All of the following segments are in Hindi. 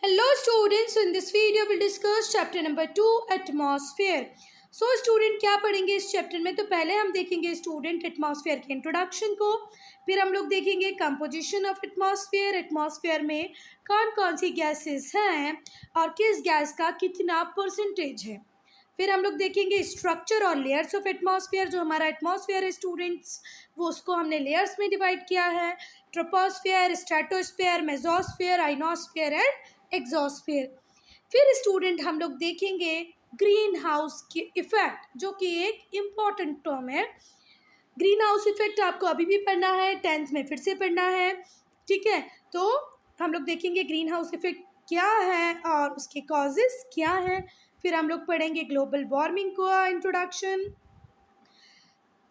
Hello students, so in this video we'll discuss chapter number 2 atmosphere. So student क्या पढ़ेंगे इस चैप्टर में? तो पहले हम देखेंगे स्टूडेंट एटमॉस्फेयर के इंट्रोडक्शन को, फिर हम लोग देखेंगे कंपोजिशन ऑफ एटमॉस्फेयर, एटमॉस्फेयर में कौन कौन सी गैसेस हैं और किस गैस का कितना परसेंटेज है। फिर हम लोग देखेंगे स्ट्रक्चर और लेयर्स ऑफ एटमॉस्फेयर। जो हमारा एटमॉस्फेयर है स्टूडेंट्स, वो उसको हमने लेयर्स में डिवाइड किया है, troposphere, stratosphere, mesosphere, ionosphere and exosphere. फिर स्टूडेंट हम लोग देखेंगे ग्रीन हाउस के इफेक्ट, जो कि एक इम्पॉर्टेंट टर्म है। ग्रीन हाउस इफेक्ट आपको अभी भी पढ़ना है, 10th में फिर से पढ़ना है, ठीक है। तो हम लोग देखेंगे ग्रीन हाउस इफेक्ट क्या है और उसके कॉजेस क्या हैं। फिर हम लोग पढ़ेंगे ग्लोबल वार्मिंग का इंट्रोडक्शन,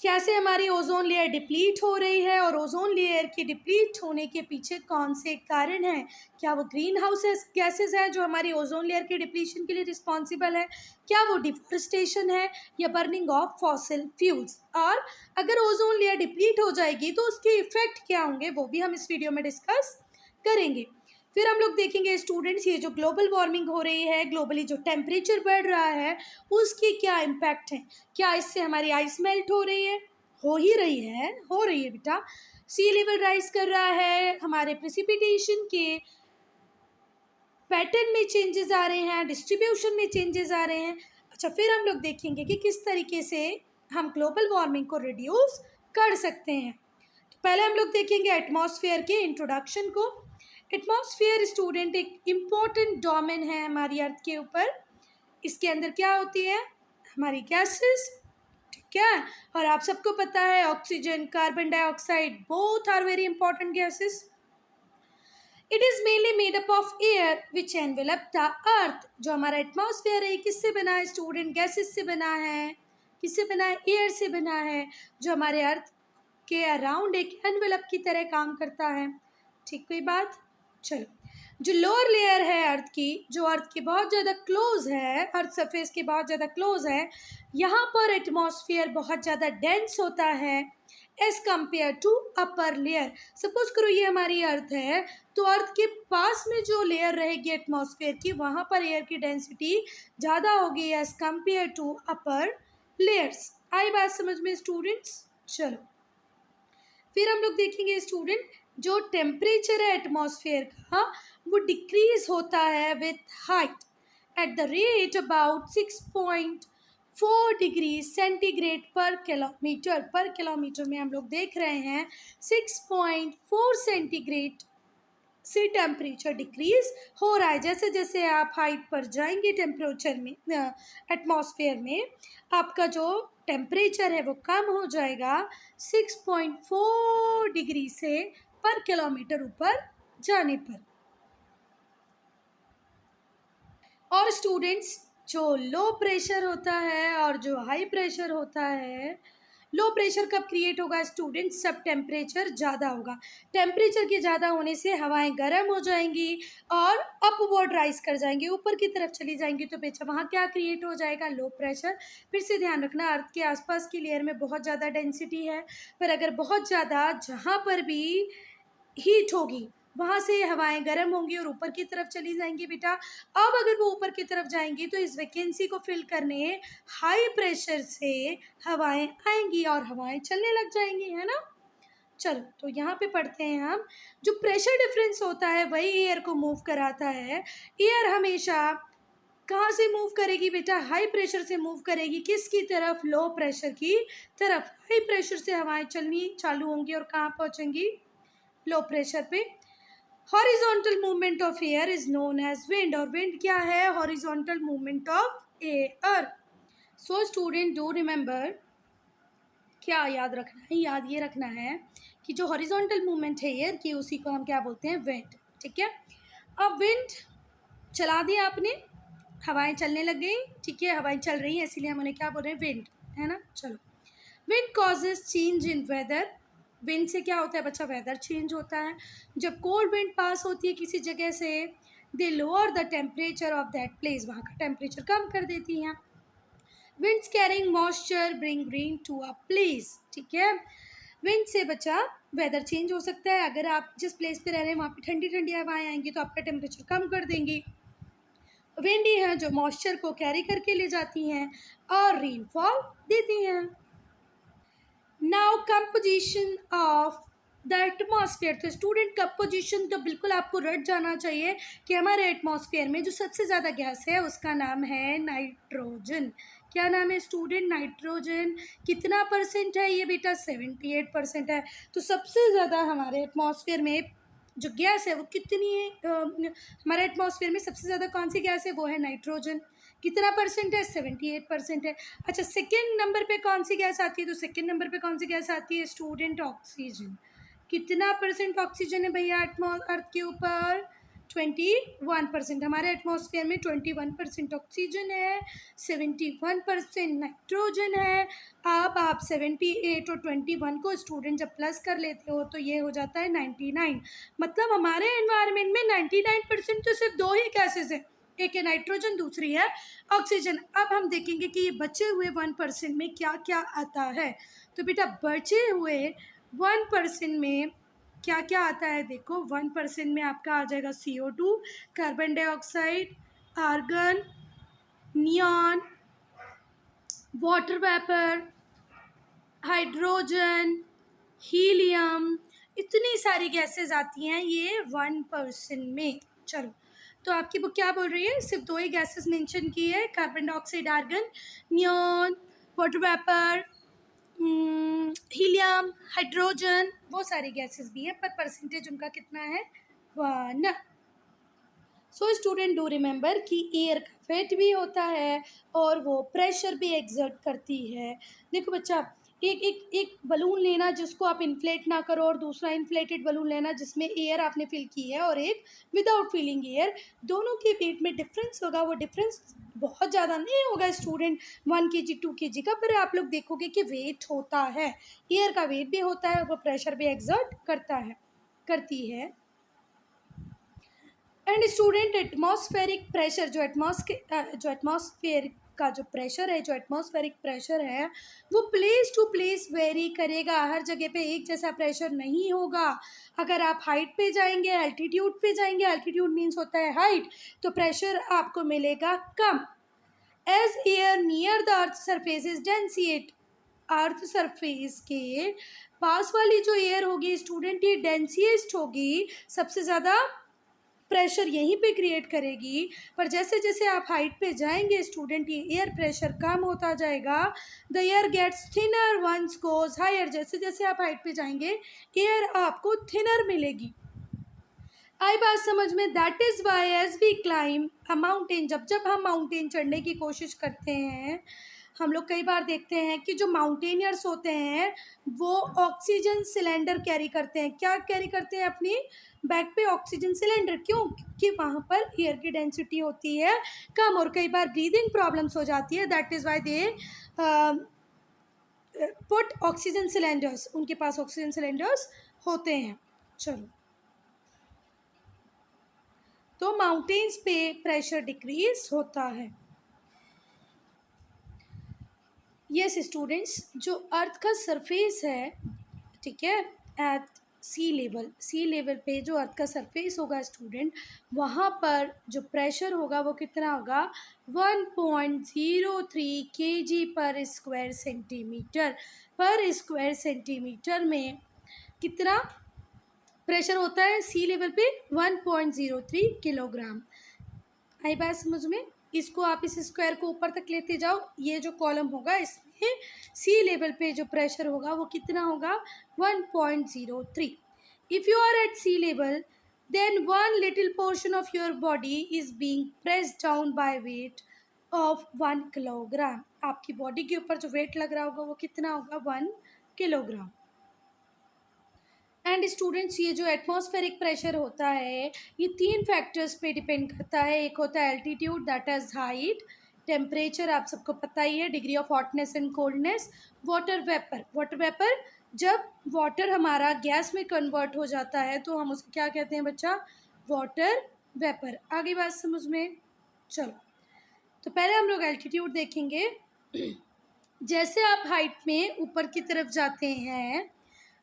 कैसे हमारी ओजोन लेयर डिप्लीट हो रही है और ओजोन लेयर के डिप्लीट होने के पीछे कौन से कारण हैं। क्या वो ग्रीन हाउस गैसेस हैं जो हमारी ओजोन लेयर के डिप्लीशन के लिए रिस्पॉन्सिबल है, क्या वो डिफॉरेस्टेशन है या बर्निंग ऑफ फॉसिल फ्यूल्स। और अगर ओजोन लेयर डिप्लीट हो जाएगी तो उसके इफेक्ट क्या होंगे, वो भी हम इस वीडियो में डिस्कस करेंगे। फिर हम लोग देखेंगे स्टूडेंट्स, ये जो ग्लोबल वार्मिंग हो रही है, ग्लोबली जो टेम्परेचर बढ़ रहा है, उसके क्या इम्पैक्ट हैं। क्या इससे हमारी आइस मेल्ट हो रही है? हो ही रही है, हो रही है बेटा। सी लेवल राइज कर रहा है, हमारे प्रेसिपिटेशन के पैटर्न में चेंजेस आ रहे हैं, डिस्ट्रीब्यूशन में चेंजेस आ रहे हैं। अच्छा, फिर हम लोग देखेंगे कि किस तरीके से हम ग्लोबल वार्मिंग को रिड्यूस कर सकते हैं। तो पहले हम लोग देखेंगे एटमॉस्फेयर के इंट्रोडक्शन को। एटमॉस्फेयर स्टूडेंट एक इम्पॉर्टेंट डोमेन है हमारी अर्थ के ऊपर। इसके अंदर क्या होती है? हमारी गैसेस, ठीक है। और आप सबको पता है oxygen, carbon dioxide, both are very important gases. It is mainly made up of air which envelop the earth. जो हमारा एटमॉस्फेयर है किससे बना है स्टूडेंट? गैसेस से बना है। किससे बना है? एयर से बना है, जो हमारे अर्थ के अराउंड एक एनवेलप की तरह काम करता है। ठीक, कोई बात? चलो, जो लोअर लेयर है अर्थ की, जो अर्थ के बहुत ज़्यादा क्लोज है, अर्थ सरफेस के बहुत ज़्यादा क्लोज है, यहाँ पर एटमॉस्फेयर बहुत ज़्यादा डेंस होता है as compare to upper layer. Suppose करो ये हमारी अर्थ है, तो अर्थ के पास में जो लेयर रहेगी एटमॉस्फेयर की, वहाँ पर एयर की डेंसिटी ज़्यादा होगी as compare to upper layers. आई बात समझ में स्टूडेंट्स? चलो, फिर हम लोग देखेंगे स्टूडेंट, जो टेम्परेचर है एटमॉस्फेयर का, वो डिक्रीज होता है with height at the rate about 6.4 degree centigrade पर किलोमीटर। पर किलोमीटर में हम लोग देख रहे हैं 6.4 सेंटीग्रेड से टेम्परेचर डिक्रीज हो रहा है। जैसे जैसे आप हाइट पर जाएंगे टेम्परेचर में, एटमॉस्फेयर में, आपका जो टेम्परेचर है वो कम हो जाएगा 6.4 डिग्री से पर किलोमीटर ऊपर जाने पर। और स्टूडेंट्स, जो लो प्रेशर होता है और जो हाई प्रेशर होता है, लो प्रेशर कब क्रिएट होगा स्टूडेंट्स? जब टेम्परेचर ज़्यादा होगा। टेम्परेचर के ज़्यादा होने से हवाएं गर्म हो जाएंगी और अपवर्ड राइज कर जाएंगी, ऊपर की तरफ चली जाएंगी। तो बेचा वहाँ क्या क्रिएट हो जाएगा? Low pressure. फिर से ध्यान रखना, अर्थ के आसपास की लेयर में बहुत ज़्यादा डेंसिटी है, पर अगर बहुत ज़्यादा जहाँ पर भी हीट होगी वहाँ से हवाएं गर्म होंगी और ऊपर की तरफ चली जाएंगी बेटा। अब अगर वो ऊपर की तरफ जाएंगी तो इस वैकेंसी को फिल करने हाई प्रेशर से हवाएं आएंगी और हवाएं चलने लग जाएंगी, है ना। चलो, तो यहाँ पे पढ़ते हैं हम, जो प्रेशर डिफरेंस होता है वही एयर को मूव कराता है। एयर हमेशा कहाँ से मूव करेगी बेटा? हाई प्रेशर से मूव करेगी। किसकी तरफ? लो प्रेशर की तरफ। हाई प्रेशर से हवाएं चलनी चालू होंगी और कहाँ पहुँचेंगी? लो प्रेशर पे। Horizontal movement of air is known as wind. और विंड क्या है? Horizontal movement of air. So student do remember, क्या याद रखना है? याद ये रखना है कि जो हॉरिजॉन्टल मूवमेंट है एयर की, उसी को हम क्या बोलते हैं? विंड, ठीक है। अब विंड चला दिया आपने, हवाएं चलने लग गई, ठीक है, हवाएं चल रही हैं, इसीलिए हम उन्हें क्या बोल रहे हैं? विंड, है ना। चलो, wind causes change in weather. Wind से क्या होता है बच्चा? वेदर चेंज होता है। जब कोल्ड विंड पास होती है किसी जगह से, they lower the temperature of that place, वहाँ का टेम्परेचर कम कर देती हैं। Winds carrying moisture bring rain to a place, ठीक है। विंड से बचा वेदर चेंज हो सकता है, अगर आप जिस प्लेस पे रह रहे हैं वहाँ पे ठंडी ठंडी हवाएं आएंगी तो आपका टेम्परेचर कम कर देंगी। विंडी हैं जो मॉइस्चर को कैरी करके ले जाती हैं और रेनफॉल देती हैं। Now composition of the atmosphere. तो स्टूडेंट कंपोजिशन तो बिल्कुल आपको रट जाना चाहिए कि हमारे एटमॉस्फेयर में जो सबसे ज़्यादा गैस है उसका नाम है नाइट्रोजन। क्या नाम है स्टूडेंट? नाइट्रोजन। कितना परसेंट है ये बेटा? 78% है। तो सबसे ज़्यादा हमारे एटमॉस्फेयर में जो गैस है वो कितनी है? हमारे एटमॉस्फेयर में सबसे ज़्यादा कौन सी गैस है? वो है नाइट्रोजन। कितना परसेंट है? 78% है। अच्छा, सेकेंड नंबर पे कौन सी गैस आती है? तो सेकेंड नंबर पे कौन सी गैस आती है स्टूडेंट? ऑक्सीजन। कितना परसेंट ऑक्सीजन है भैया अर्थ के ऊपर? 21%। हमारे एटमॉस्फेयर में 21% ऑक्सीजन है, 71% नाइट्रोजन है। अब आप 78 और 21 को स्टूडेंट जब प्लस कर लेते हो तो ये हो जाता है 99। मतलब हमारे एनवायरनमेंट में 99% तो सिर्फ दो ही गैसेज हैं, एक है नाइट्रोजन, दूसरी है ऑक्सीजन। अब हम देखेंगे कि ये बचे हुए 1% में क्या क्या आता है। तो बेटा बचे हुए 1% में क्या क्या आता है? देखो 1% में आपका आ जाएगा CO2, carbon dioxide, argon, neon, water vapour, hydrogen, helium, इतनी सारी गैसेस आती हैं ये 1% में। चलो, तो आपकी बुक क्या बोल रही है? सिर्फ दो ही गैसेस मेंशन की है, carbon dioxide, argon, neon, water vapour, helium, hydrogen, वो सारी गैसेस भी है, पर परसेंटेज उनका कितना है? 1। सो स्टूडेंट डू रिमेंबर कि एयर का वेट भी होता है और वो प्रेशर भी एक्सर्ट करती है। देखो बच्चा, एक एक एक बलून लेना जिसको आप इन्फ्लेट ना करो और दूसरा इन्फ्लेटेड बलून लेना जिसमें एयर आपने फिल की है और एक विदाउट फिलिंग एयर, दोनों के वेट में डिफरेंस होगा। वो डिफरेंस बहुत ज़्यादा नहीं होगा स्टूडेंट, 1 kg 2 kg का, पर आप लोग देखोगे कि वेट होता है, एयर का वेट भी होता है, वो प्रेशर भी एक्सर्ट करती है। एंड स्टूडेंट एटमॉस्फेरिक प्रेशर, जो एटमॉस्फेयर का जो प्रेशर है, जो एटमॉस्फेरिक प्रेशर है वो प्लेस टू प्लेस वेरी करेगा, हर जगह पे एक जैसा प्रेशर नहीं होगा। अगर आप हाइट पे जाएंगे, एल्टीट्यूड पे जाएंगे, एल्टीट्यूड मीन्स होता है हाइट, तो प्रेशर आपको मिलेगा कम। As air near the earth surface is dense, earth surface के पास वाली जो एयर होगी स्टूडेंट ये डेंसिएस्ट होगी, सबसे ज़्यादा प्रेशर यहीं पे क्रिएट करेगी। पर जैसे जैसे आप हाइट पे जाएंगे स्टूडेंट ये एयर प्रेशर कम होता जाएगा। The air gets thinner once goes higher, जैसे जैसे आप हाइट पे जाएंगे एयर आपको थिनर मिलेगी। आई बात समझ में? That is why as we climb a mountain, जब जब हम माउंटेन चढ़ने की कोशिश करते हैं, हम लोग कई बार देखते हैं कि जो माउंटेनियर्स होते हैं वो ऑक्सीजन सिलेंडर कैरी करते हैं। क्या कैरी करते हैं? अपनी बैक पे ऑक्सीजन सिलेंडर। क्यों? क्योंकि वहाँ पर एयर की डेंसिटी होती है कम और कई बार ब्रीदिंग प्रॉब्लम्स हो जाती है। That is why they put oxygen cylinders, उनके पास ऑक्सीजन सिलेंडर्स होते हैं। चलो, तो माउंटेन्स पे प्रेशर डिक्रीज होता है। यस स्टूडेंट्स, जो अर्थ का सरफेस है, ठीक है, एट सी लेवल पे जो अर्थ का सरफेस होगा स्टूडेंट, वहाँ पर जो प्रेशर होगा वो कितना होगा? 1.03 kg पर स्क्वायर सेंटीमीटर। पर स्क्वायर सेंटीमीटर में कितना प्रेशर होता है सी लेवल पे? 1.03 किलोग्राम। आई बात समझ में? इसको आप इस स्क्वायर को ऊपर तक लेते जाओ, ये जो कॉलम होगा इसमें सी लेवल पे जो प्रेशर होगा वो कितना होगा? 1.03। If you are at sea level then one little portion of your body is being pressed down by weight of 1 kilogram. आपकी बॉडी के ऊपर जो वेट लग रहा होगा वो कितना होगा? 1 किलोग्राम। एंड स्टूडेंट्स, ये जो एटमॉस्फेरिक प्रेशर होता है ये 3 फैक्टर्स पे डिपेंड करता है। एक होता है altitude, that is height, temperature आप सबको पता ही है, degree of hotness and coldness, water vapour जब वाटर हमारा गैस में कन्वर्ट हो जाता है तो हम उसे क्या कहते हैं बच्चा? Water vapour. आगे बात समझ में? चलो, तो पहले हम लोग एल्टीट्यूड देखेंगे। जैसे आप हाइट में ऊपर की तरफ जाते हैं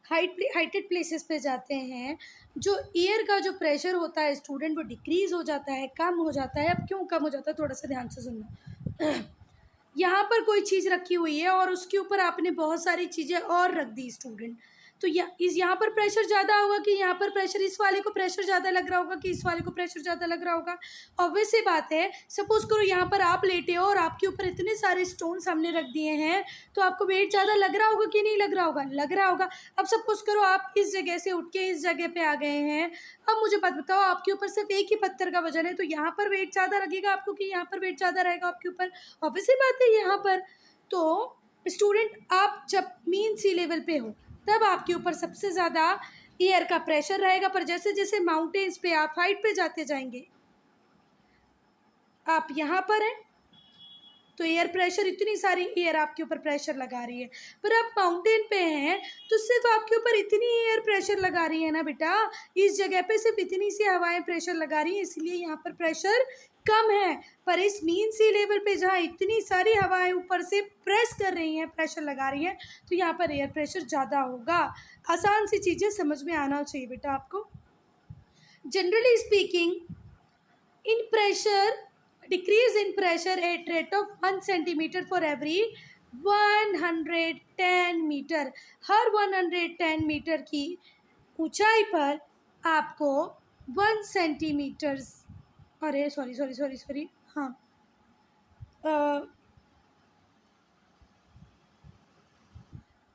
हाइटेड प्लेसेस पे जाते हैं, जो एयर का जो प्रेशर होता है स्टूडेंट वो डिक्रीज़ हो जाता है, कम हो जाता है। अब क्यों कम हो जाता है, थोड़ा सा ध्यान से सुनना। यहाँ पर कोई चीज़ रखी हुई है और उसके ऊपर आपने बहुत सारी चीज़ें और रख दी स्टूडेंट, तो यहाँ पर प्रेशर ज़्यादा होगा कि यहाँ पर प्रेशर, इस वाले को प्रेशर ज़्यादा लग रहा होगा कि इस वाले को प्रेशर ज़्यादा लग रहा होगा। ऑब्वियस सी बात है। सपोज़ करो यहाँ पर आप लेटे हो और आपके ऊपर इतने सारे स्टोन्स हमने रख दिए हैं, तो आपको वेट ज़्यादा लग रहा होगा कि नहीं लग रहा होगा, लग रहा होगा। अब सपोज़ करो आप इस जगह से उठ के इस जगह पे आ गए हैं, अब मुझे बात बताओ, आपके ऊपर सिर्फ एक ही पत्थर का वजन है, तो यहाँ पर वेट ज़्यादा लगेगा आपको कि यहाँ पर वेट ज़्यादा रहेगा आपके ऊपर? ऑब्वियस सी बात है यहाँ पर। तो स्टूडेंट, आप जब मीन सी लेवल पे हो तब आपके ऊपर सबसे ज़्यादा एयर का प्रेशर रहेगा, पर जैसे जैसे माउंटेन्स पे आप हाइट पे जाते जाएंगे, आप यहाँ पर हैं तो एयर प्रेशर, इतनी सारी एयर आपके ऊपर प्रेशर लगा रही है, पर आप माउंटेन पे हैं तो सिर्फ आपके ऊपर इतनी एयर प्रेशर लगा रही है ना बेटा, इस जगह पे सिर्फ इतनी सी हवाएं प्रेशर लगा रही हैं, इसलिए यहाँ पर प्रेशर कम है। पर इस मीन सी लेवल पे जहाँ इतनी सारी हवाएं ऊपर से प्रेस कर रही हैं, प्रेशर लगा रही हैं, तो यहाँ पर एयर प्रेशर ज़्यादा होगा। आसान सी चीज़ें समझ में आना चाहिए बेटा आपको। Generally speaking, in pressure, decrease in pressure at rate of 1 centimeter for every 110 metre. हर 110 मीटर की ऊंचाई पर आपको 1 सेंटीमीटर, अरे सॉरी, हाँ,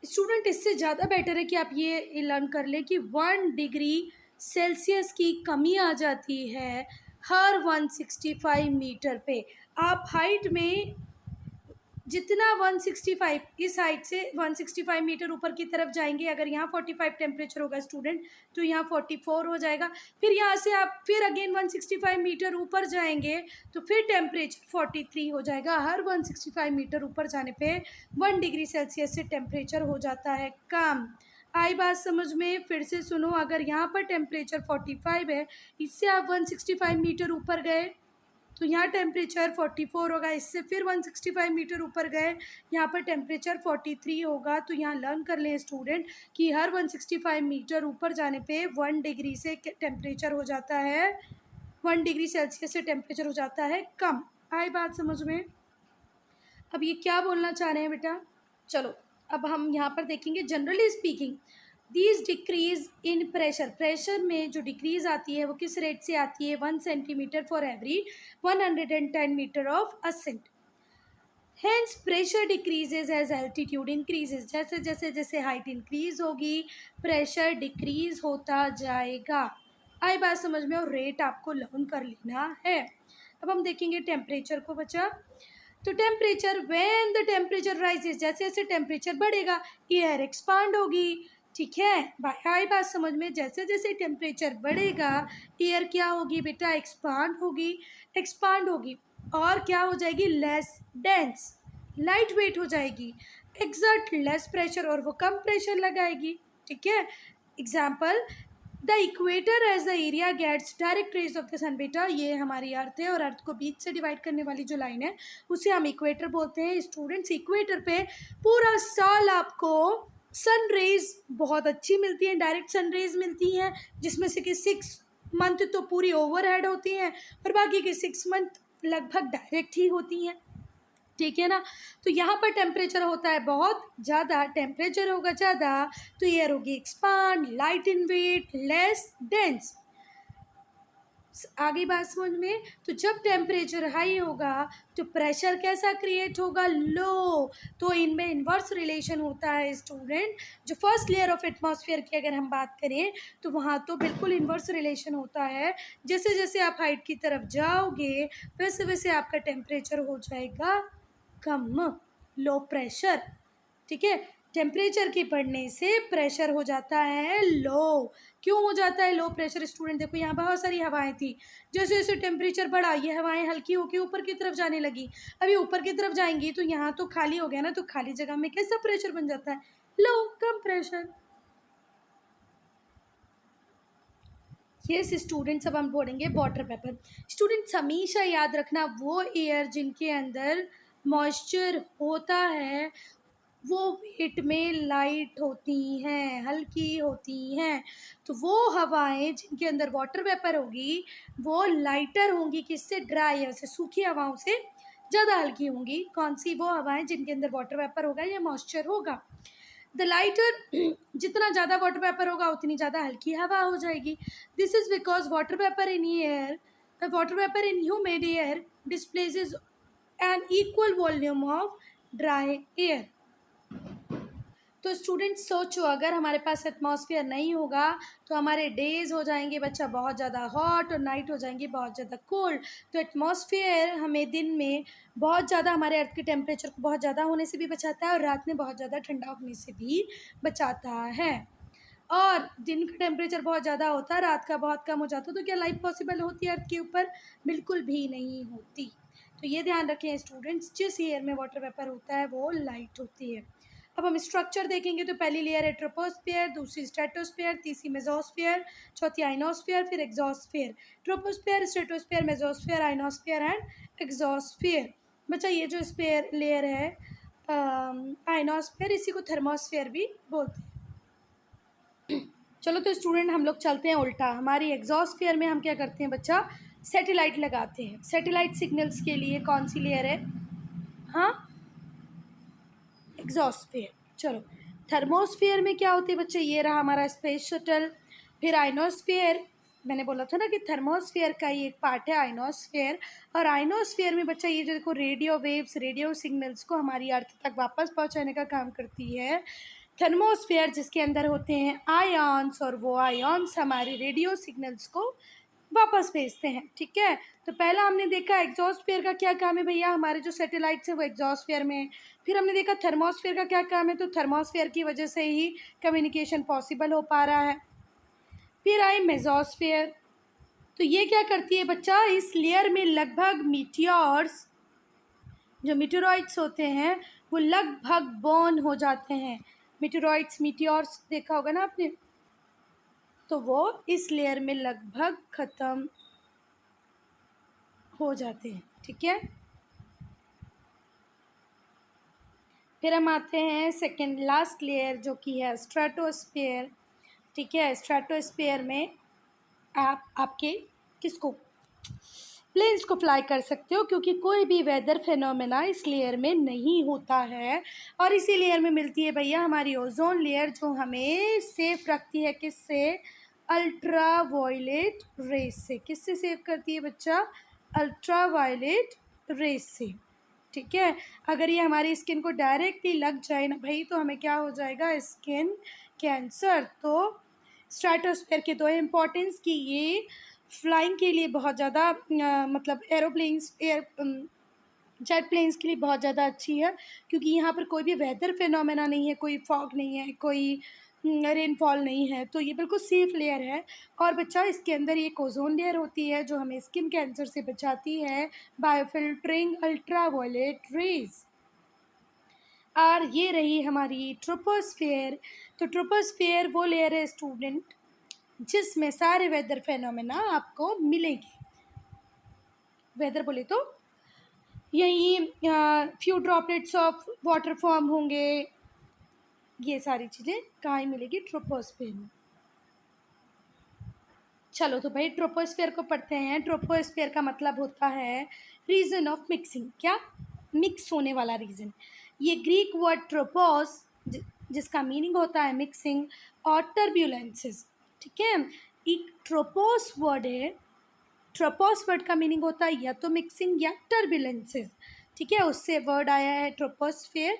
स्टूडेंट इससे ज़्यादा बेटर है कि आप ये लर्न कर लें कि 1 डिग्री सेल्सियस की कमी आ जाती है हर 165 मीटर पे। आप हाइट में जितना 165, इस हाइट से 165 मीटर ऊपर की तरफ जाएंगे, अगर यहाँ 45 टेम्परेचर होगा स्टूडेंट तो यहाँ 44 हो जाएगा। फिर यहाँ से आप फिर अगेन 165 मीटर ऊपर जाएंगे तो फिर टेम्परेचर 43 हो जाएगा। हर 165 मीटर ऊपर जाने पे 1 डिग्री सेल्सियस से टेम्परेचर हो जाता है कम। आई बात समझ में? फिर से सुनो, अगर यहाँ पर टेम्परेचर 45 है, इससे आप 165 मीटर ऊपर गए तो यहाँ टेम्परेचर 44 होगा, इससे फिर 165 मीटर ऊपर गए, यहाँ पर टेम्परेचर 43 होगा। तो यहाँ लर्न कर लें स्टूडेंट कि हर 165 मीटर ऊपर जाने पे 1 डिग्री से टेम्परेचर हो जाता है, 1 डिग्री सेल्सियस से टेम्परेचर हो जाता है कम। आई बात समझ में? अब ये क्या बोलना चाह रहे हैं बेटा? चलो अब हम यहाँ पर देखेंगे, generally speaking these decrease in pressure, pressure में जो डिक्रीज आती है वो किस रेट से आती है? 1 centimetre for every 110 metre of ascent. Hence pressure decreases as altitude increases, जैसे जैसे जैसे हाइट इंक्रीज होगी प्रेशर डिक्रीज होता जाएगा। आई बात समझ में? और रेट आपको लर्न कर लेना है। अब हम देखेंगे टेम्परेचर को बच्चा। तो temperature, when the temperature rises, जैसे जैसे टेम्परेचर बढ़ेगा एयर एक्सपांड होगी, ठीक है। आई बात समझ में? जैसे जैसे टेम्परेचर बढ़ेगा एयर क्या होगी बेटा? एक्सपांड होगी, एक्सपांड होगी और क्या हो जाएगी? लेस डेंस, लाइट वेट हो जाएगी, एक्सर्ट लेस प्रेशर और वो कम प्रेशर लगाएगी, ठीक है। Example, the equator as the area gets direct rays of the sun. बेटा ये हमारी अर्थ है और अर्थ को बीच से डिवाइड करने वाली जो लाइन है उसे हम इक्वेटर बोलते हैं। स्टूडेंट्स, इक्वेटर पे पूरा साल आपको सन रेज बहुत अच्छी मिलती हैं, डायरेक्ट सन रेज मिलती हैं, जिसमें से कि 6 मंथ तो पूरी ओवरहेड होती हैं और बाकी के 6 मंथ लगभग डायरेक्ट ही होती हैं, ठीक है ना। तो यहाँ पर टेम्परेचर होता है बहुत ज़्यादा, टेम्परेचर होगा ज़्यादा तो एयर होगी expand, light in weight, less dense. आगे बात समझ में? तो जब टेम्परेचर हाई होगा तो प्रेशर कैसा क्रिएट होगा? लो। तो इनमें इन्वर्स रिलेशन होता है स्टूडेंट। जो फर्स्ट लेयर ऑफ एटमॉस्फेयर की अगर हम बात करें तो वहाँ तो बिल्कुल इन्वर्स रिलेशन होता है। जैसे जैसे आप हाइट की तरफ जाओगे वैसे वैसे आपका टेम्परेचर हो जाएगा कम, लो प्रेशर, ठीक है। टेम्परेचर के बढ़ने से प्रेशर हो जाता है लो। क्यों हो जाता है लो प्रेशर? स्टूडेंट देखो, यहाँ बहुत सारी हवाएं थी, जैसे जैसे टेम्परेचर बढ़ा ये हवाएं हल्की होकर ऊपर की तरफ जाने लगी। अभी ऊपर की तरफ जाएंगी तो यहाँ तो खाली हो गया ना, तो खाली जगह में कैसा प्रेशर बन जाता है? लो, कम प्रेशर। यस स्टूडेंट्स, अब हम पढ़ेंगे वाटर वेपर। स्टूडेंट्स हमेशा याद रखना, वो एयर जिनके अंदर मॉइस्चर होता है वो वेट में लाइट होती हैं, हल्की होती हैं। तो वो हवाएं जिनके अंदर वाटर वेपर होगी वो लाइटर होंगी, किससे? ड्राई एयर से, सूखी हवाओं से ज़्यादा हल्की होंगी। कौन सी? वो हवाएं जिनके अंदर वाटर वेपर होगा या मॉइस्चर होगा। द लाइटर जितना ज़्यादा वाटर वेपर होगा उतनी ज़्यादा हल्की हवा हो जाएगी। This is because water vapour in air, water vapour in humid air displaces an equal volume of dry air. तो स्टूडेंट्स सोचो, अगर हमारे पास एटमॉस्फेयर नहीं होगा तो हमारे डेज़ हो जाएंगे बच्चा बहुत ज़्यादा हॉट और नाइट हो जाएंगी बहुत ज़्यादा कोल्ड। तो एटमॉस्फेयर हमें दिन में बहुत ज़्यादा, हमारे अर्थ के टेम्परेचर को बहुत ज़्यादा होने से भी बचाता है और रात में बहुत ज़्यादा ठंडा होने से भी बचाता है। और दिन का टेम्परेचर बहुत ज़्यादा होता है, रात का बहुत कम हो जाता है, तो क्या लाइफ पॉसिबल होती है अर्थ के ऊपर? बिल्कुल भी नहीं होती। तो ये ध्यान रखें स्टूडेंट्स, जिस एयर में वाटर वेपर होता है वो लाइट होती है। अब हम स्ट्रक्चर देखेंगे तो पहली लेयर है ट्रोपोस्फियर, दूसरी स्ट्रेटोस्फियर, तीसरी मेसोस्फियर, चौथी आइनोस्फियर, फिर exosphere. Troposphere, stratosphere, mesosphere, ionosphere and exosphere. बच्चा ये जो स्फीयर लेयर है आइनोस्फियर, इसी को थर्मोस्फियर भी बोलते हैं। चलो तो स्टूडेंट हम लोग चलते हैं उल्टा। हमारी एग्जॉस्फेयर में हम क्या करते हैं बच्चा? सैटेलाइट लगाते हैं। सैटेलाइट सिग्नल्स के लिए कौन सी लेयर है? हाँ, एग्जॉस्फेयर। चलो, थर्मोस्फेयर में क्या होती है बच्चे? ये रहा हमारा स्पेस शटल। फिर आइनोस्फेयर, मैंने बोला था ना कि थर्मोस्फेयर का ही एक पार्ट है आइनोस्फेयर। और आइनोस्फेयर में बच्चा ये जो देखो रेडियो वेव्स, रेडियो सिग्नल्स को हमारी अर्थ तक वापस पहुंचाने का काम करती है थर्मोस्फेयर, जिसके अंदर होते हैं आयॉन्स, और वो आयॉन्स हमारे रेडियो सिग्नल्स को वापस भेजते हैं। ठीक है, तो पहला हमने देखा एग्जॉस्फेयर का क्या काम है भैया, हमारे जो सैटेलाइट्स हैं वो एग्जॉस्फेयर में। फिर हमने देखा थर्मोस्फेयर का क्या काम है, तो थर्मोस्फेयर की वजह से ही कम्युनिकेशन पॉसिबल हो पा रहा है। फिर आई मेसोस्फेयर, तो ये क्या करती है बच्चा? इस लेयर में लगभग मीटियोर्स, जो मीटेरॉइड्स होते हैं वो लगभग बर्न हो जाते हैं। मीटेरॉइड्स, मीटियोर्स देखा होगा ना आपने, तो वो इस लेयर में लगभग ख़त्म हो जाते हैं। ठीक है, फिर हम आते हैं सेकेंड लास्ट लेयर जो कि है स्ट्रेटोस्फेयर। ठीक है, स्ट्रेटोस्फेयर में आप आपके किसको, प्लेन्स को फ्लाई कर सकते हो, क्योंकि कोई भी वेदर फेनोमेना इस लेयर में नहीं होता है। और इसी लेयर में मिलती है भैया हमारी ओजोन लेयर, जो हमें सेफ रखती है किससे? अल्ट्रा वायलेट रेस से। किससे सेव करती है बच्चा? अल्ट्रा वायलेट रेस से। ठीक है, अगर ये हमारी स्किन को डायरेक्टली लग जाए ना भाई तो हमें क्या हो जाएगा? Skin cancer. तो स्ट्रेटोस्फेयर के दो इम्पोर्टेंस कि ये फ्लाइंग के लिए बहुत ज़्यादा मतलब एरोप्लेन्स, जेट प्लेन्स के लिए बहुत ज़्यादा अच्छी है, क्योंकि यहाँ पर कोई भी वेदर फिनोमेना नहीं है, कोई फॉग नहीं है, कोई रेनफॉल नहीं है, तो ये बिल्कुल सेफ़ लेयर है। और बच्चा इसके अंदर एक ओजोन लेयर होती है जो हमें स्किन कैंसर से बचाती है by filtering ultra violet rays. और ये रही हमारी ट्रोपोस्फेयर। तो ट्रोपोस्फेयर वो लेयर है स्टूडेंट जिसमें सारे वेदर फेनोमेना आपको मिलेंगे। वेदर बोले तो यही few droplets of water form होंगे, ये सारी चीज़ें कहाँ ही मिलेगी? ट्रोपोस्फेयर में। चलो तो भाई ट्रोपोस्फेयर को पढ़ते हैं। ट्रोपोस्फेयर का मतलब होता है रीजन ऑफ मिक्सिंग। क्या? मिक्स होने वाला रीजन। ये ग्रीक वर्ड ट्रोपोस, जिसका मीनिंग होता है मिक्सिंग और टर्ब्यूलेंसेस। ठीक है, एक ट्रोपोस वर्ड है, ट्रोपोस वर्ड का मीनिंग होता है या तो मिक्सिंग या टर्बुलेंसेस। ठीक है, उससे वर्ड आया है ट्रोपोस्फेयर।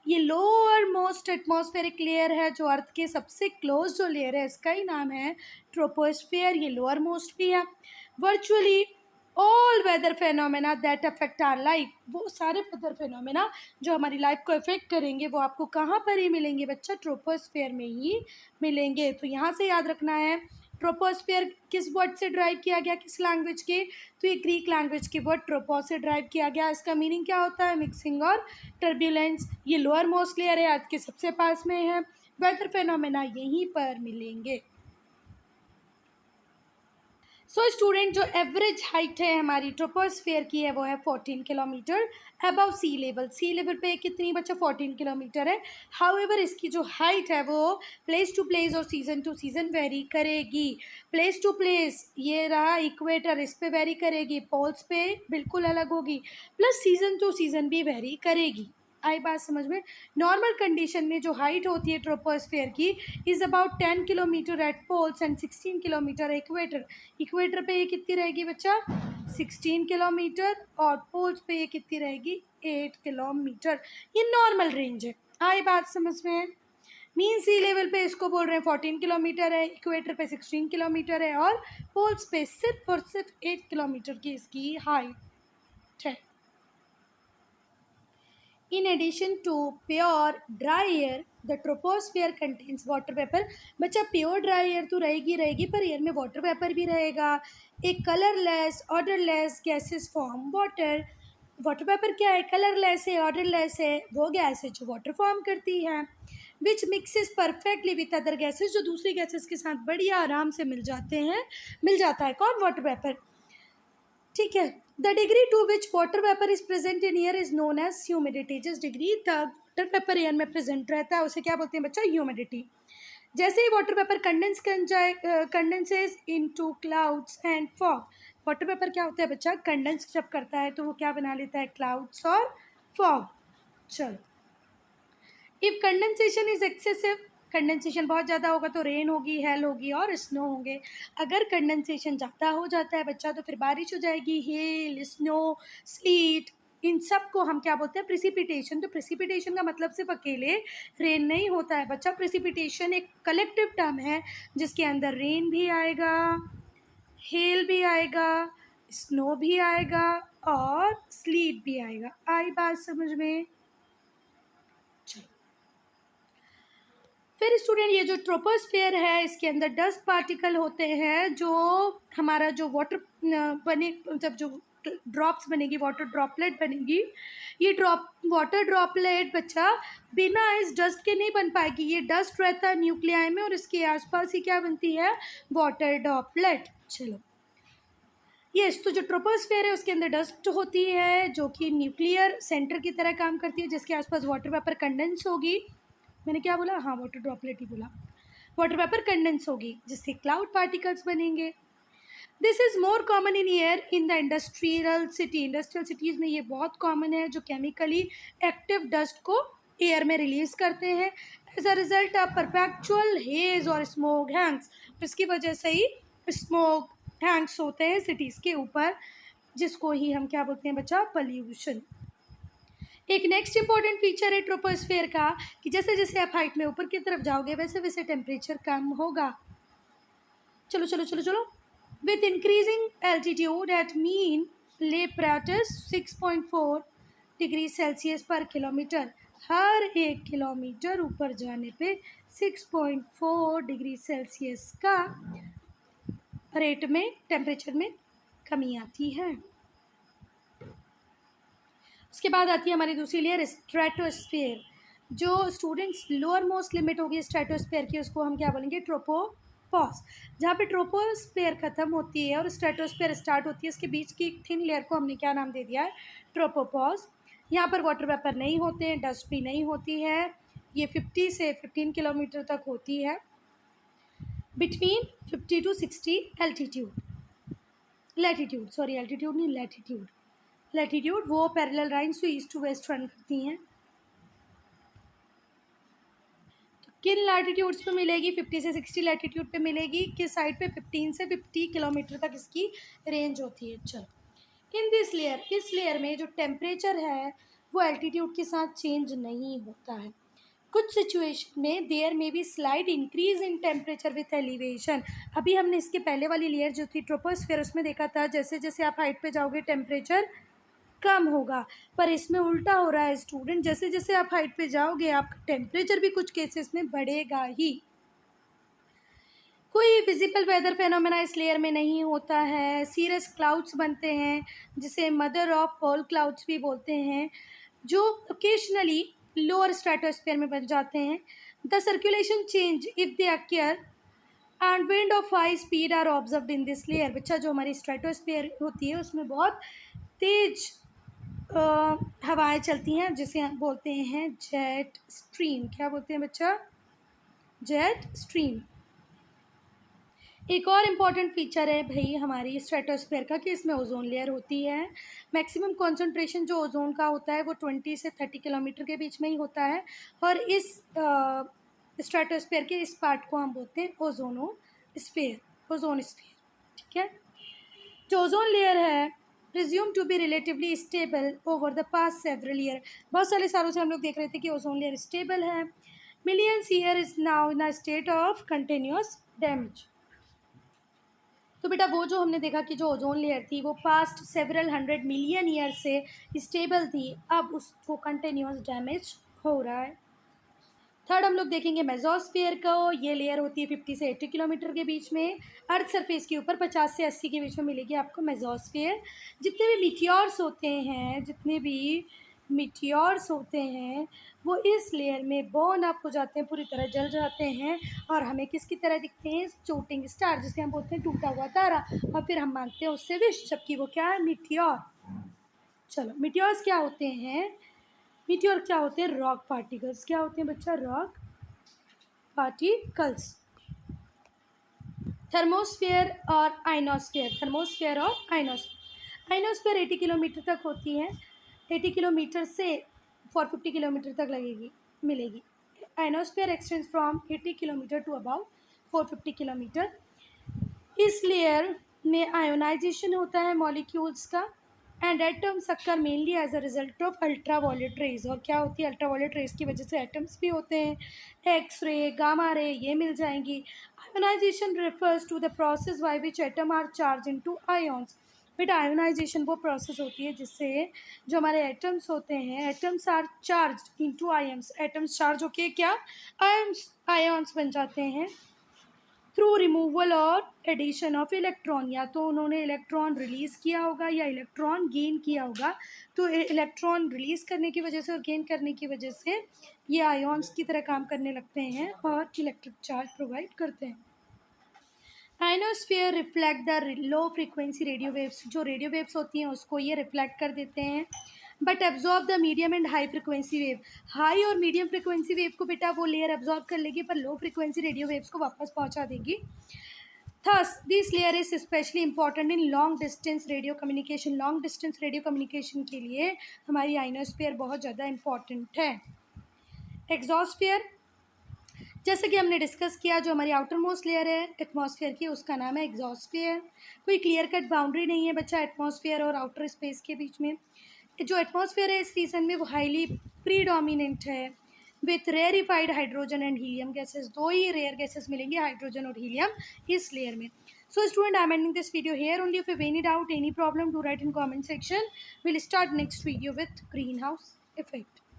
ये लोअर मोस्ट एटमॉस्फेरिक लेयर है, जो अर्थ के सबसे क्लोज जो लेयर है इसका ही नाम है ट्रोपोस्फेयर। ये लोअर मोस्ट भी है। Virtually all weather phenomena that affect our life, वो सारे वेदर फेनोमेना जो हमारी लाइफ को अफेक्ट करेंगे वो आपको कहाँ पर ही मिलेंगे बच्चा? ट्रोपोस्फेयर में ही मिलेंगे। तो यहाँ से याद रखना है ट्रोपोस्फेयर किस वर्ड से ड्राइव किया गया, किस लैंग्वेज के? तो ये ग्रीक लैंग्वेज के वर्ड ट्रोपोस से ड्राइव किया गया। इसका मीनिंग क्या होता है? मिक्सिंग और टर्ब्यूलेंस। ये लोअर मोस्ट लेयर है, अर्थ के सबसे पास में है, वेदर फेनोमेना यहीं पर मिलेंगे। सो स्टूडेंट, जो एवरेज हाइट है हमारी ट्रोपोस्फेयर की है वो है 14 किलोमीटर अबव सी लेवल। सी लेवल पे कितनी बच्चा 14 किलोमीटर है। हाउएवर इसकी जो हाइट है वो प्लेस टू प्लेस और सीज़न टू सीज़न वेरी करेगी। प्लेस टू प्लेस ये रहा इक्वेटर, इस पे वेरी करेगी, पोल्स पे बिल्कुल अलग होगी, प्लस सीज़न टू सीज़न भी वेरी करेगी। आई बात समझ में। नॉर्मल कंडीशन में जो हाइट होती है ट्रोपोस्फेयर की is about 10 kilometre at poles and 16 kilometre equator. Equator पे ये कितनी रहेगी बच्चा 16 किलोमीटर, और पोल्स पे ये कितनी रहेगी 8 किलोमीटर। ये नॉर्मल रेंज है। आई बात समझ में। मीन सी लेवल पे इसको बोल रहे हैं 14 किलोमीटर है, इक्वेटर पे 16 किलोमीटर है, और पोल्स पे सिर्फ और सिर्फ 8 किलोमीटर की इसकी हाइट है। In addition to pure dry air, the troposphere contains water vapor। बच्चा प्योर ड्राई एयर तो रहेगी पर एयर में वाटर वेपर भी रहेगा। एक colourless odourless gases form water. Water vapour क्या है, कलरलेस है, ऑर्डरलेस है, वो गैस है जो वाटर फॉर्म करती है। Which mixes perfectly with other gases, जो दूसरी गैसेस के साथ बढ़िया आराम से मिल जाता है कौन, वाटर वेपर। ठीक है। The degree to which water vapour is present in air is known as humidity. जिस डिग्री तक वाटर वेपर एयर में प्रेजेंट रहता है उसे क्या बोलते हैं बच्चा, ह्यूमिडिटी। जैसे ही water vapour condenses into clouds and fog. Water vapour क्या होता है बच्चा, कंडेंस जब करता है तो वो क्या बना लेता है, क्लाउड्स और फॉग। चलो, if condensation is excessive, condensation बहुत ज़्यादा होगा तो रेन होगी, हेल होगी और स्नो होंगे। अगर कंडेंसेशन ज़्यादा हो जाता है बच्चा तो फिर बारिश हो जाएगी, हेल, स्नो, स्लीट, इन सब को हम क्या बोलते हैं, प्रेसिपिटेशन। तो प्रेसिपिटेशन का मतलब सिर्फ अकेले रेन नहीं होता है बच्चा। प्रेसिपिटेशन एक कलेक्टिव टर्म है जिसके अंदर रेन भी आएगा, हेल भी आएगा, स्नो भी आएगा और स्लीट भी आएगा। आई बात समझ में। फिर स्टूडेंट, ये जो ट्रोपोस्फेयर है इसके अंदर डस्ट पार्टिकल होते हैं, जो हमारा जो वाटर बने, मतलब जो ड्रॉप्स बनेगी, वाटर ड्रॉपलेट बनेगी, ये वाटर ड्रॉपलेट बच्चा बिना इस डस्ट के नहीं बन पाएगी। ये डस्ट रहता है न्यूक्लियाई में और इसके आसपास ही क्या बनती है, वाटर ड्रॉपलेट। चलो, यस, तो जो ट्रोपोस्फेयर है उसके अंदर डस्ट होती है जो कि न्यूक्लियर सेंटर की तरह काम करती है, जिसके आसपास वाटर वेपर कंडेंस होगी। मैंने क्या बोला, हाँ वाटर ड्रॉपलेट ही बोला। वाटर वेपर कंडेंस होगी जिससे क्लाउड पार्टिकल्स बनेंगे। This is more common in air in the industrial city. Industrial cities में ये बहुत कॉमन है, जो केमिकली एक्टिव डस्ट को एयर में रिलीज करते हैं। As a result of perpetual haze और स्मोक हैंग्स, इसकी वजह से ही स्मोक हैंग्स होते हैं सिटीज़ के ऊपर, जिसको ही हम क्या बोलते हैं बच्चा, पॉल्यूशन। एक नेक्स्ट इंपॉर्टेंट फीचर है ट्रोपोस्फेयर का कि जैसे जैसे आप हाइट में ऊपर की तरफ जाओगे वैसे वैसे टेम्परेचर कम होगा। चलो चलो चलो चलो, with increasing altitude at mean lapse rate 6.4 degree Celsius per kilometre. हर 1 किलोमीटर ऊपर जाने पे 6.4 डिग्री सेल्सियस का रेट में, टेम्परेचर में कमी आती है। उसके बाद आती है हमारी दूसरी लेयर, स्ट्रेटोस्फेयर। जो स्टूडेंट्स लोअर मोस्ट लिमिट होगी स्ट्रेटोस्फेयर की, उसको हम क्या बोलेंगे, ट्रोपोपॉज। जहाँ पे ट्रोपोस्फेयर ख़त्म होती है और स्ट्रेटोस्फेयर स्टार्ट होती है, इसके बीच की थिन लेयर को हमने क्या नाम दे दिया है, ट्रोपोपॉज। यहाँ पर वाटर वेपर नहीं होते हैं, डस्ट भी नहीं होती है। ये 50 से 15 किलोमीटर तक होती है, between 50 to 60 latitude, sorry altitude नहीं, लैटीट्यूड। लैटीट्यूड वो पैरेलल लाइन्स जो ईस्ट टू वेस्ट रन करती हैं। तो किन लैटीट्यूड्स पे मिलेगी, 50 से 60 लैटीट्यूड पे मिलेगी। किस साइड पे, 15 से 50 किलोमीटर तक इसकी रेंज होती है। चलो, इन दिस लेयर, इस लेयर में जो टेम्परेचर है वो एल्टीट्यूड के साथ चेंज नहीं होता है। कुछ सिचुएशन में देयर में भी slide increase in temperature with elevation. अभी हमने इसके पहले वाली लेयर जो थी ट्रोपोस्फेयर, उसमें देखा था जैसे जैसे आप हाइट पे जाओगे टेम्परेचर कम होगा, पर इसमें उल्टा हो रहा है स्टूडेंट। जैसे जैसे आप हाइट पे जाओगे आपका टेम्परेचर भी कुछ केसेस में बढ़ेगा ही। कोई विजिबल वेदर फेनोमेना इस लेयर में नहीं होता है। सीरस क्लाउड्स बनते हैं जिसे मदर ऑफ ऑल क्लाउड्स भी बोलते हैं, जो ओकेजनली लोअर स्ट्रेटोस्फेयर में बन जाते हैं। The circulation change if they occur and wind of high speed are observed in this layer. बच्चा जो हमारी स्ट्रेटोस्फीयर होती है उसमें बहुत तेज हवाएं चलती हैं जिसे हम बोलते हैं जेट स्ट्रीम। क्या बोलते हैं बच्चा? Jet stream. एक और इम्पॉर्टेंट फीचर है भाई हमारी स्ट्रेटोस्फीयर का कि इसमें ओजोन लेयर होती है। मैक्सिमम कॉन्सेंट्रेशन जो ओजोन का होता है वो 20 से 30 किलोमीटर के बीच में ही होता है और इस स्ट्रेटोस्फीयर के इस पार्ट को हम बोलते हैं ओजोन स्फीयर। ठीक है। जो ओजोन लेयर है presume to be relatively stable over the past several year. बहुत सारे सालों से हम लोग देख रहे थे कि ओजोन लेयर स्टेबल है। Millions year is now in a state of continuous damage. तो बेटा वो जो हमने देखा कि जो ओजोन लेयर थी वो पास्ट सेवरल 100 मिलियन ईयर से स्टेबल थी, अब उसको कंटिन्यूस डैमेज हो रहा है। थर्ड हम लोग देखेंगे मेसोस्फीयर को। ये लेयर होती है 50 से 80 किलोमीटर के बीच में। अर्थ सरफेस के ऊपर 50 से 80 के बीच में मिलेगी आपको मेसोस्फीयर। जितने भी मीटियोर्स होते हैं वो इस लेयर में बर्न अप हो जाते हैं, पूरी तरह जल जाते हैं और हमें किसकी तरह दिखते हैं? शूटिंग स्टार, जिसे हम बोलते हैं टूटा हुआ तारा, और फिर हम मांगते हैं उससे विश, जबकि वो क्या है? मीटियोर। चलो, मीटियोर्स क्या होते हैं? मीटियोर क्या होते हैं? Rock particles. क्या होते हैं बच्चा? Rock particles. थर्मोस्फीयर और आइनोस्फीयर। आइनोस्फीयर 80 किलोमीटर तक होती है। 80 किलोमीटर से 450 किलोमीटर तक मिलेगी। Ionosphere extends from 80 kilometre to about 450 kilometre. इस लेयर में आयोनाइजेशन होता है मॉलिक्यूल्स का and atoms occur mainly as a result of ultraviolet rays. और क्या होती है? अल्ट्रावायलेट रेज की वजह से एटम्स भी होते हैं। एक्स रे, गामा रे ये मिल जाएंगी। Ionisation refers to the process by which atom are charge into ions. बेटा आयोनाइजेशन वो प्रोसेस होती है जिससे जो हमारे एटम्स होते हैं, atoms are charge into ions. Atoms charge होके क्या? आयन्स बन जाते हैं थ्रू रिमूवल और एडिशन ऑफ इलेक्ट्रॉन। या तो उन्होंने इलेक्ट्रॉन रिलीज़ किया होगा या इलेक्ट्रॉन गेन किया होगा। तो इलेक्ट्रॉन रिलीज़ करने की वजह से और गेन करने की वजह से ये आयॉन्स की तरह काम करने लगते हैं और इलेक्ट्रिक चार्ज प्रोवाइड करते हैं। Ionosphere reflect the low frequency radio waves. जो रेडियो वेव्स होती हैं उसको ये रिफ्लेक्ट कर देते हैं, but absorb the medium and high frequency wave. High और मीडियम फ्रिक्वेंसी वेव को बेटा वो लेयर एब्जॉर्ब कर लेगी, पर लो फ्रिक्वेंसी रेडियो वेव्स को वापस पहुंचा देगी। Thus this layer is specially important in long distance radio communication. Long distance radio communication के लिए हमारी आइनोस्फीयर बहुत ज़्यादा इंपॉर्टेंट है। एक्सोस्फीयर, जैसे कि हमने डिस्कस किया, जो हमारी आउटर मोस्ट लेयर है एटमॉस्फेयर की उसका नाम है एक्सोस्फीयर। कोई क्लियर कट बाउंड्री नहीं है बच्चा एटमॉस्फेयर और आउटर स्पेस के बीच में। जो एटमॉस्फेयर है इस रीजन में वो हाईली प्रीडोमिनेंट है with rarefied hydrogen and helium gases. दो ही रेयर गैसेस मिलेंगे, हाइड्रोजन और हीलियम, इस लेयर में। So student, I'm ending this video here. Only if you have any doubt, any problem, do write in comment section. We'll start next video with greenhouse effect.